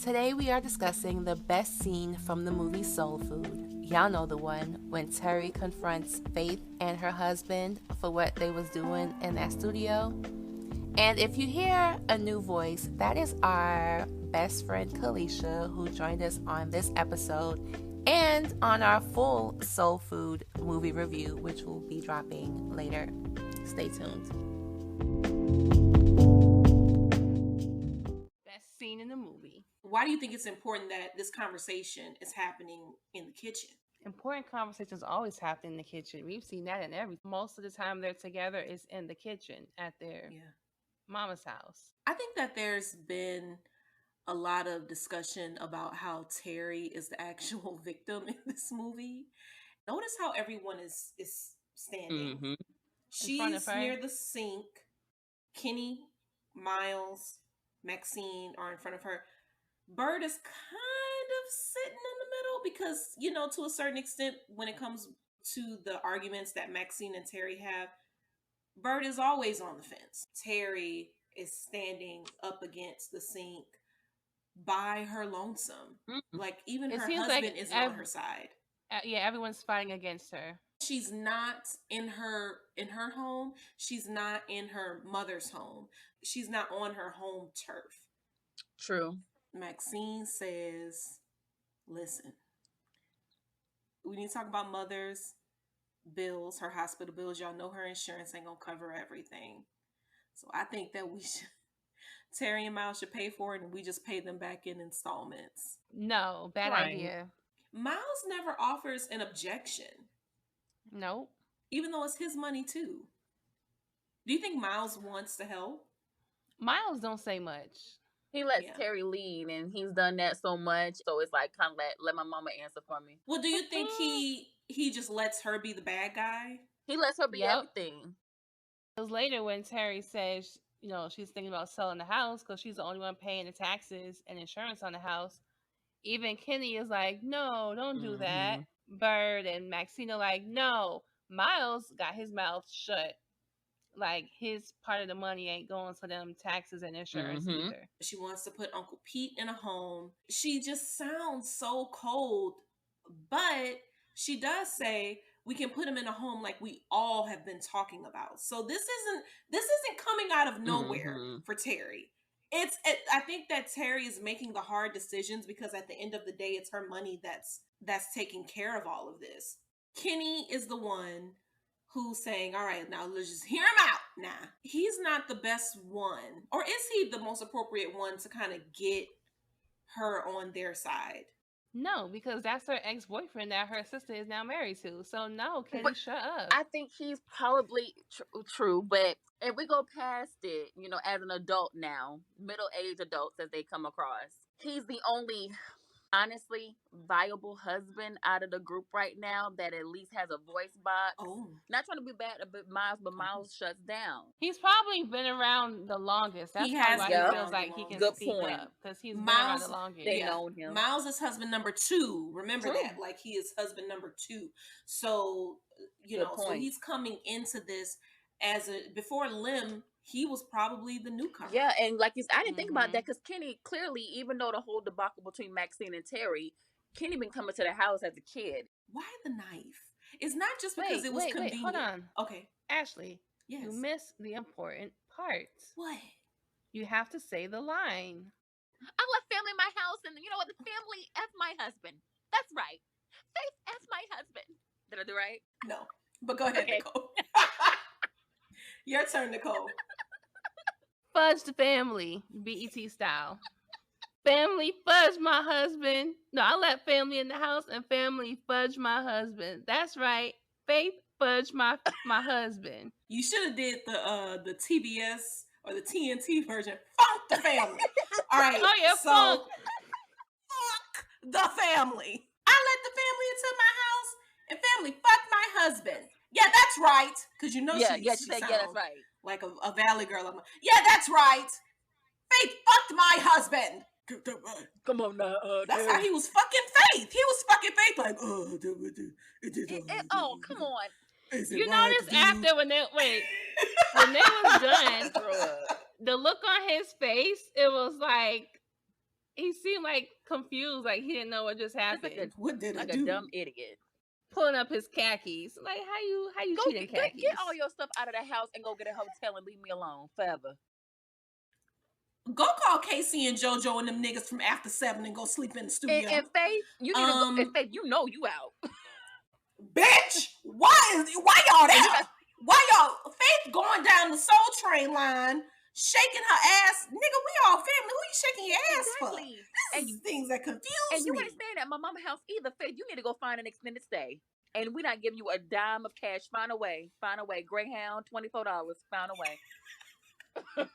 Today we are discussing the best scene from the movie Soul Food. Y'all know the one when Terry confronts Faith and her husband for what they was doing in that studio. And if you hear a new voice, that is our best friend Kalesha, who joined us on this episode and on our full Soul Food movie review, which will be dropping later. Stay tuned. Best scene in the movie. Why do you think it's important that this conversation is happening in the kitchen? Important conversations always happen in the kitchen. We've seen that in most of the time they're together is in the kitchen at their mama's house. I think that there's been a lot of discussion about how Terry is the actual victim in this movie. Notice how everyone is standing. Mm-hmm. She's near the sink. Kenny, Miles, Maxine are in front of her. Bird is kind of sitting in the middle because, you know, to a certain extent, when it comes to the arguments that Maxine and Terry have, Bird is always on the fence. Terry is standing up against the sink by her lonesome. Mm-hmm. Like, even her husband isn't on her side. Yeah, everyone's fighting against her. She's not in her home. She's not in her mother's home. She's not on her home turf. True. Maxine says, listen, we need to talk about mother's bills, her hospital bills. Y'all know her insurance ain't gonna cover everything. So I think that we should, Terry and Miles should pay for it and we just pay them back in installments. No, bad idea. Miles never offers an objection. Nope. Even though it's his money too. Do you think Miles wants to help? Miles don't say much. He lets Terry lead, and he's done that so much. So it's like, kind of let my mama answer for me. Well, do you think he just lets her be the bad guy? He lets her be everything. It was later when Terry says, you know, she's thinking about selling the house because she's the only one paying the taxes and insurance on the house. Even Kenny is like, no, don't do that. Bird and Maxine are like, no. Miles got his mouth shut. Like, his part of the money ain't going to them taxes and insurance either. She wants to put Uncle Pete in a home. She just sounds so cold. But she does say, we can put him in a home like we all have been talking about. So this isn't coming out of nowhere for Terry. I think that Terry is making the hard decisions because at the end of the day, it's her money that's taking care of all of this. Kenny is the one who's saying, all right, now let's just hear him out. Nah, he's not the best one. Or is he the most appropriate one to kind of get her on their side? No, because that's her ex-boyfriend that her sister is now married to. So no, Kenny, shut up. I think he's probably true, but if we go past it, you know, as an adult now, middle-aged adults as they come across, he's the only, honestly, viable husband out of the group right now that at least has a voice box. Oh. Not trying to be bad about Miles, but Miles shuts down. He's probably been around the longest. That's why he feels like he can speak up. Because he's been around the longest. They know him. Miles is husband number 2. Remember that. Like, he is husband number 2. So, you know, so he's coming into this before Lim, he was probably the newcomer. Yeah, and like I didn't think about that because Kenny clearly, even though the whole debacle between Maxine and Terry, Kenny been coming to the house as a kid. Why the knife? It's not just because it was convenient. Hold on. Okay. Ashley, yes. You missed the important part. What? You have to say the line. I left family in my house, and you know what? The family F my husband. That's right. Faith F my husband. Did I do right? No. But go ahead, Nicole. Your turn, Nicole. Fudge the family, BET style. Family fudge my husband. No, I let family in the house and family fudge my husband. That's right. Faith fudge my husband. You should have did the TBS or the TNT version. Funk the family. All right. Oh yeah, so funk the family. I let the family into my house and family fuck my husband. Yeah, that's right. Because you know she said, yeah, that's right. Like a valley girl. Yeah, that's right. Faith fucked my husband. Come on now. That's how he was fucking Faith. He was fucking Faith like, oh, come on. You notice after when they was done, the look on his face, it was like He seemed like confused, like he didn't know what just happened. What did I Like do? a dumb idiot. Pulling up his khakis. Like, how you cheating khakis? Get all your stuff out of the house and go get a hotel and leave me alone forever. Go call Casey and JoJo and them niggas from After 7 and go sleep in the studio. And Faith, you need to go. And Faith, you know you out. Bitch, why y'all there? Why y'all Faith going down the Soul Train line, shaking her ass? Nigga, we all family. Who you shaking your ass for? This is things that confuse me. And you ain't staying at my mama's house either, Faith. You need to go find an extended stay. And we're not giving you a dime of cash. Find a way. Greyhound, $24. Find a way.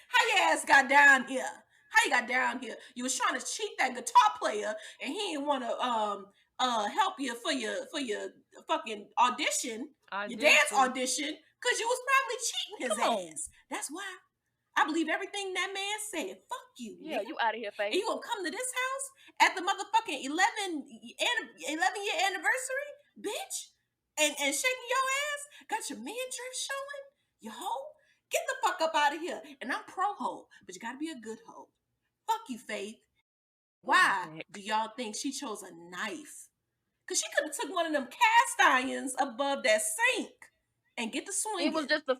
How your ass got down here? How you got down here? You was trying to cheat that guitar player, and he didn't want to help you for your fucking audition. Your dance audition, because you was probably cheating his ass. That's why I believe everything that man said. Fuck you. Yeah, nigga. you out of here, Faith. And you gonna come to this house at the motherfucking 11-year anniversary, bitch, and shaking your ass? Got your midriff showing? You hoe? Get the fuck up out of here. And I'm pro hoe, but you gotta be a good hoe. Fuck you, Faith. Why do y'all think she chose a knife? Because she could have took one of them cast irons above that sink and get the swing. It was just it was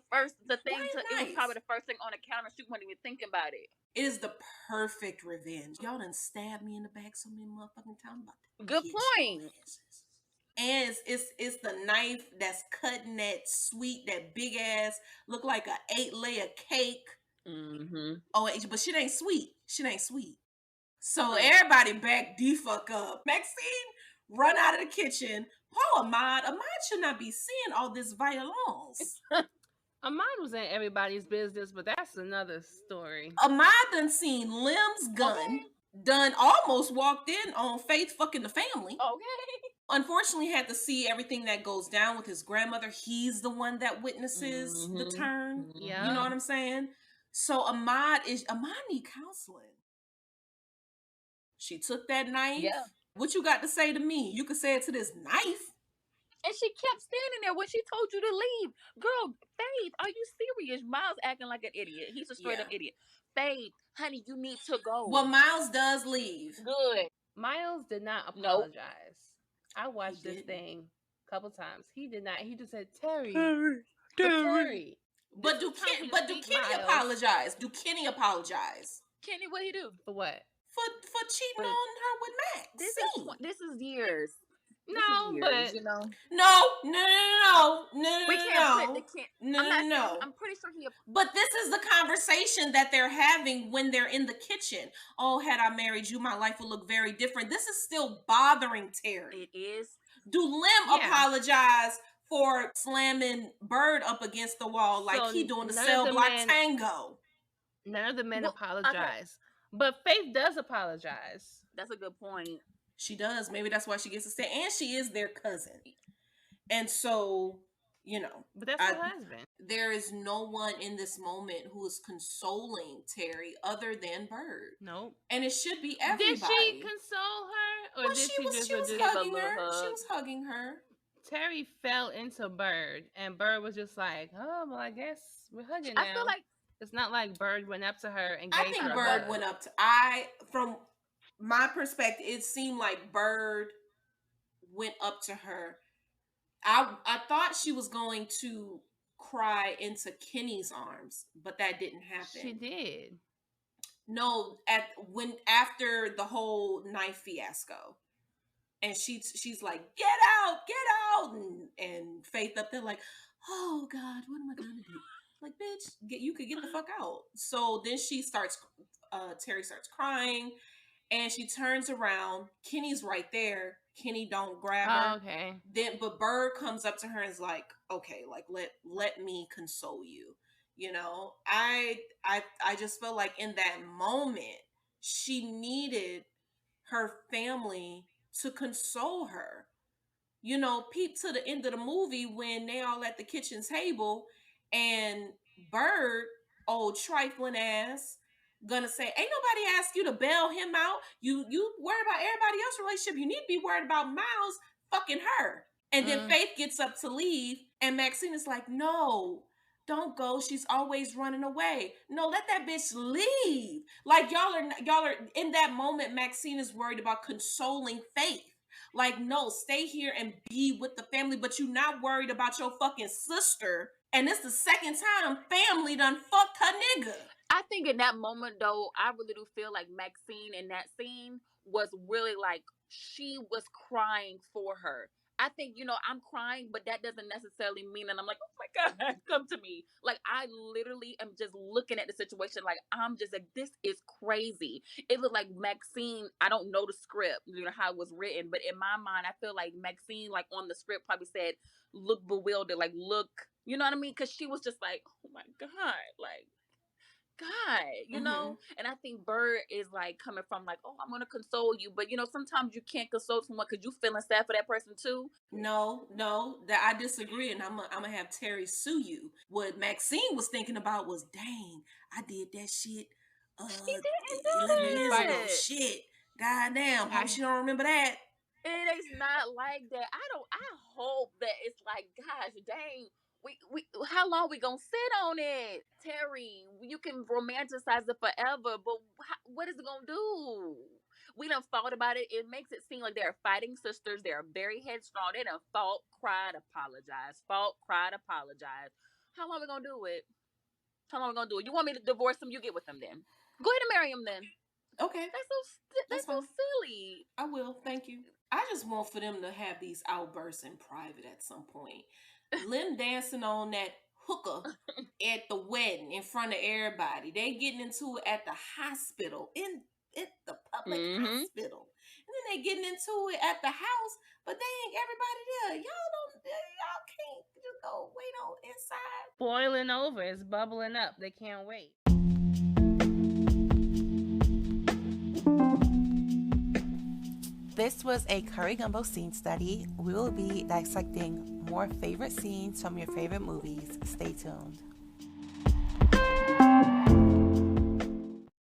probably the first thing on the counter. She wasn't even thinking about it. It is the perfect revenge. Y'all done stabbed me in the back so many motherfucking times. Good point. And it's the knife that's cutting that big ass, look like a 8-layer cake. Mm-hmm. Oh, but shit ain't sweet. So everybody back the fuck up. Maxine run out of the kitchen. Poor Ahmad should not be seeing all this violence. Ahmad was in everybody's business, but that's another story. Ahmad done seen Lim's gun. Done almost walked in on Faith fucking the family. Okay. Unfortunately, had to see everything that goes down with his grandmother. He's the one that witnesses the turn. Yeah. You know what I'm saying? So Ahmad need counseling. She took that knife. Yeah. What you got to say to me? You could say it to this knife. And she kept standing there when she told you to leave. Girl, Faith, are you serious? Miles acting like an idiot. He's a straight up idiot. Faith, honey, you need to go. Well, Miles does leave. Good. Miles did not apologize. I watched this thing a couple times. He did not. He just said, Terry. But do Kenny apologize? Do Kenny apologize? Kenny, what he do? For what? For cheating on her with Max. This is years. No, but you know. No. We can't put the No. I'm pretty sure he. But this is the conversation that they're having when they're in the kitchen. Oh, had I married you, my life would look very different. This is still bothering Terry. It is. Do Lim apologize for slamming Bird up against the wall like he doing the cell block tango? None of the men apologize. Okay. But Faith does apologize. That's a good point. She does. Maybe that's why she gets to stay. And she is their cousin. And so, you know. But that's her husband. There is no one in this moment who is consoling Terry other than Bird. Nope. And it should be everybody. Did she console her? Or did she was hugging her. She was hugging her. Terry fell into Bird. And Bird was just like, oh, well, I guess we're hugging now. I feel like it's not like Bird went up to her and gave her a hug. I think Bird went up to... From my perspective, it seemed like Bird went up to her. I thought she was going to cry into Kenny's arms, but that didn't happen. She did. No, after the whole knife fiasco. And she's like, get out, and Faith up there like, oh God, what am I gonna do? Like, bitch, you could get the fuck out. So then Terry starts crying, and she turns around. Kenny's right there. Kenny don't grab her. Oh, okay. But Bird comes up to her and is like, okay, like let me console you. You know, I just felt like in that moment she needed her family to console her. You know, peep to the end of the movie when they all at the kitchen table and Bird, old trifling ass, gonna say, ain't nobody asked you to bail him out. You worry about everybody else's relationship. You need to be worried about Miles fucking her. And then Faith gets up to leave and Maxine is like, no, don't go. She's always running away. No, let that bitch leave. Like y'all are in that moment. Maxine is worried about consoling Faith. Like, no, stay here and be with the family, but you're not worried about your fucking sister. And it's the second time family done fucked her nigga. I think in that moment, though, I really do feel like Maxine in that scene was really like, she was crying for her. I think, I'm crying, but that doesn't necessarily mean that I'm like, oh my God, come to me. Like, I literally am just looking at the situation like, I'm just like, this is crazy. It looked like Maxine, I don't know the script, how it was written, but in my mind, I feel like Maxine, like on the script, probably said, look bewildered, like, look, you know what I mean? Because she was just like, oh my God, like, God, and I think Bird is like coming from like, oh, I'm gonna console you, but sometimes you can't console someone because you feeling sad for that person too. No, that I disagree, and I'm gonna have Terry sue you. What Maxine was thinking about was, dang, I did that shit. She didn't 11 years ago. Shit, goddamn, hope she don't remember that. It is not like that. I hope that it's like, gosh, dang. We how long we gonna sit on it, Terry? You can romanticize it forever, but what is it gonna do? We done thought about it. It makes it seem like they're fighting sisters. They're very headstrong. They done fought, cried, apologized. Fought, cried, apologized. How long we gonna do it? How long we gonna do it? You want me to divorce them? You get with them then. Go ahead and marry him then. Okay. That's so silly. I will. Thank you. I just want for them to have these outbursts in private at some point. Lim dancing on that hooker at the wedding in front of everybody. They getting into it at the hospital, in the public hospital. And then they getting into it at the house, but they ain't everybody there. Y'all can't just go wait on inside. Boiling over. It's bubbling up. They can't wait. This was a Curry Gumbo scene study. We will be dissecting more favorite scenes from your favorite movies. Stay tuned.